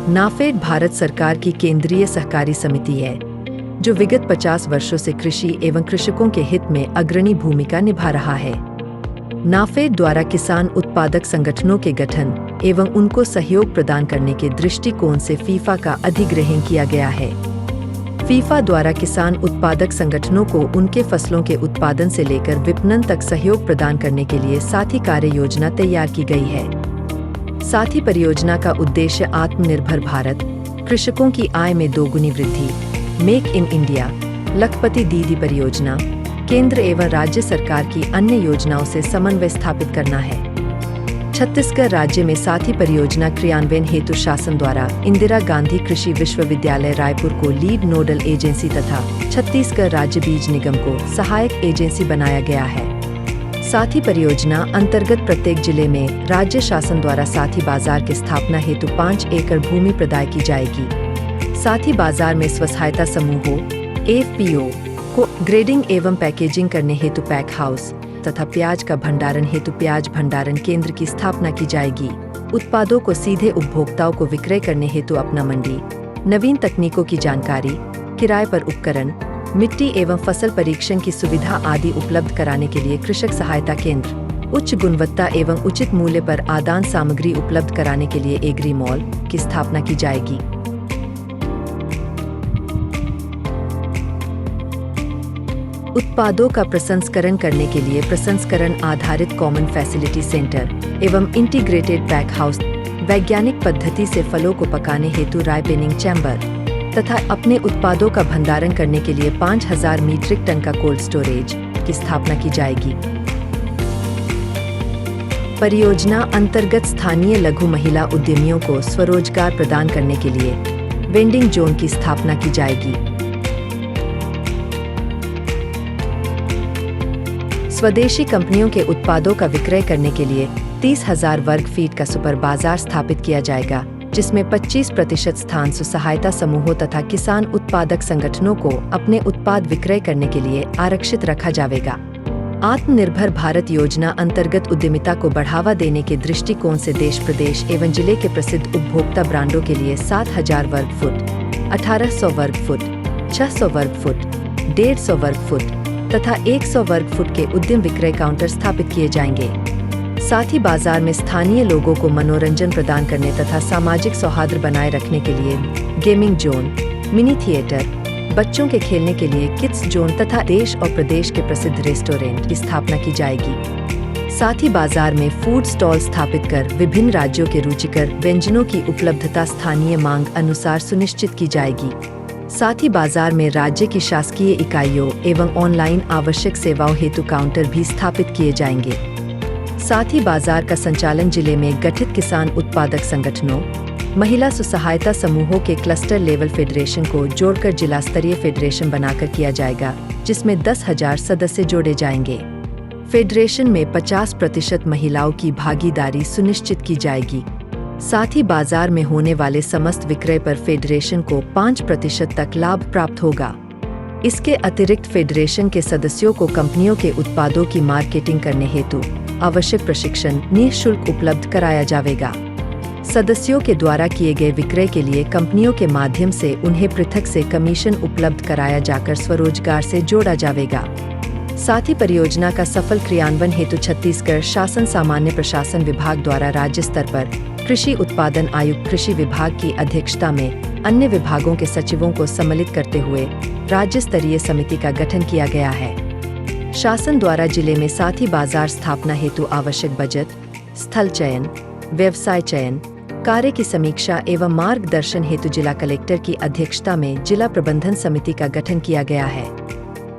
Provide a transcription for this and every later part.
नाफेड भारत सरकार की केंद्रीय सहकारी समिति है जो विगत 50 वर्षों से कृषि एवं कृषकों के हित में अग्रणी भूमिका निभा रहा है। नाफेड द्वारा किसान उत्पादक संगठनों के गठन एवं उनको सहयोग प्रदान करने के दृष्टिकोण से फीफा का अधिग्रहण किया गया है। फीफा द्वारा किसान उत्पादक संगठनों को उनके फसलों के उत्पादन से लेकर विपणन तक सहयोग प्रदान करने के लिए साथी कार्य योजना तैयार की गई है। साथी परियोजना का उद्देश्य आत्मनिर्भर भारत, कृषकों की आय में दोगुनी वृद्धि, मेक इन इंडिया, लखपति दीदी परियोजना, केंद्र एवं राज्य सरकार की अन्य योजनाओं से समन्वय स्थापित करना है। छत्तीसगढ़ राज्य में साथी परियोजना क्रियान्वयन हेतु शासन द्वारा इंदिरा गांधी कृषि विश्वविद्यालय रायपुर को लीड नोडल एजेंसी तथा छत्तीसगढ़ राज्य बीज निगम को सहायक एजेंसी बनाया गया है। साथी परियोजना अंतर्गत प्रत्येक जिले में राज्य शासन द्वारा साथी बाजार की स्थापना हेतु 5 एकड़ भूमि प्रदाय की जाएगी। साथी बाजार में स्वसहायता समूहों (एफपीओ) को ग्रेडिंग एवं पैकेजिंग करने हेतु पैक हाउस तथा प्याज का भंडारण हेतु प्याज भंडारण केंद्र की स्थापना की जाएगी। उत्पादों को सीधे उपभोक्ताओं को विक्रय करने हेतु अपना मंडी, नवीन तकनीकों की जानकारी, किराए पर उपकरण, मिट्टी एवं फसल परीक्षण की सुविधा आदि उपलब्ध कराने के लिए कृषक सहायता केंद्र, उच्च गुणवत्ता एवं उचित मूल्य पर आदान सामग्री उपलब्ध कराने के लिए एग्री मॉल की स्थापना की जाएगी। उत्पादों का प्रसंस्करण करने के लिए प्रसंस्करण आधारित कॉमन फैसिलिटी सेंटर एवं इंटीग्रेटेड पैक हाउस, वैज्ञानिक पद्धति से फलों को पकाने हेतु राइपेनिंग चैम्बर तथा अपने उत्पादों का भंडारण करने के लिए 5000 मीट्रिक टन का कोल्ड स्टोरेज की स्थापना की जाएगी। परियोजना अंतर्गत स्थानीय लघु महिला उद्यमियों को स्वरोजगार प्रदान करने के लिए वेंडिंग जोन की स्थापना की जाएगी। स्वदेशी कंपनियों के उत्पादों का विक्रय करने के लिए 30,000 वर्ग फीट का सुपर बाजार स्थापित किया जाएगा, जिसमें 25% स्थान स्वसहायता समूहों तथा किसान उत्पादक संगठनों को अपने उत्पाद विक्रय करने के लिए आरक्षित रखा जाएगा। आत्मनिर्भर भारत योजना अंतर्गत उद्यमिता को बढ़ावा देने के दृष्टिकोण से देश प्रदेश एवं जिले के प्रसिद्ध उपभोक्ता ब्रांडों के लिए 7,000 वर्ग फुट, 1800 वर्ग फुट, 600 वर्ग फुट, 150 वर्ग फुट तथा 100 वर्ग फुट के उद्यम विक्रय काउंटर स्थापित किए जाएंगे। साथ ही बाजार में स्थानीय लोगों को मनोरंजन प्रदान करने तथा सामाजिक सौहार्द बनाए रखने के लिए गेमिंग जोन, मिनी थिएटर, बच्चों के खेलने के लिए किड्स जोन तथा देश और प्रदेश के प्रसिद्ध रेस्टोरेंट की स्थापना की जाएगी। साथ ही बाजार में फूड स्टॉल स्थापित कर विभिन्न राज्यों के रुचिकर व्यंजनों की उपलब्धता स्थानीय मांग अनुसार सुनिश्चित की जाएगी। साथ ही बाजार में राज्य की शासकीय इकाइयों एवं ऑनलाइन आवश्यक सेवाओं हेतु काउंटर भी स्थापित किए जाएंगे। साथ ही बाजार का संचालन जिले में गठित किसान उत्पादक संगठनों, महिला स्वसहायता समूहों के क्लस्टर लेवल फेडरेशन को जोड़कर जिला स्तरीय फेडरेशन बनाकर किया जाएगा, जिसमें 10,000 सदस्य जोड़े जाएंगे। फेडरेशन में 50% महिलाओं की भागीदारी सुनिश्चित की जाएगी। साथ ही बाजार में होने वाले समस्त विक्रय पर फेडरेशन को 5% तक लाभ प्राप्त होगा। इसके अतिरिक्त फेडरेशन के सदस्यों को कंपनियों के उत्पादों की मार्केटिंग करने हेतु आवश्यक प्रशिक्षण निःशुल्क उपलब्ध कराया जाएगा। सदस्यों के द्वारा किए गए विक्रय के लिए कंपनियों के माध्यम से उन्हें पृथक से कमीशन उपलब्ध कराया जाकर स्वरोजगार से जोड़ा जाएगा। साथ ही परियोजना का सफल क्रियान्वयन हेतु छत्तीसगढ़ शासन सामान्य प्रशासन विभाग द्वारा राज्य स्तर पर कृषि उत्पादन आयुक्त कृषि विभाग की अध्यक्षता में अन्य विभागों के सचिवों को सम्मिलित करते हुए राज्य स्तरीय समिति का गठन किया गया है। शासन द्वारा जिले में साथी बाजार स्थापना हेतु आवश्यक बजट, स्थल चयन, व्यवसाय चयन, कार्य की समीक्षा एवं मार्गदर्शन हेतु जिला कलेक्टर की अध्यक्षता में जिला प्रबंधन समिति का गठन किया गया है।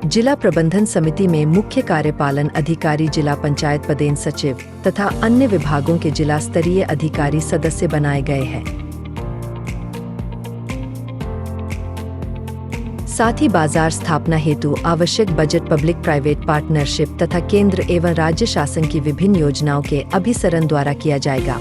जिला प्रबंधन समिति में मुख्य कार्यपालन अधिकारी, जिला पंचायत पदेन सचिव तथा अन्य विभागों के जिला स्तरीय अधिकारी सदस्य बनाए गए हैं। साथ ही बाजार स्थापना हेतु आवश्यक बजट, पब्लिक प्राइवेट पार्टनरशिप तथा केंद्र एवं राज्य शासन की विभिन्न योजनाओं के अभिसरण द्वारा किया जाएगा।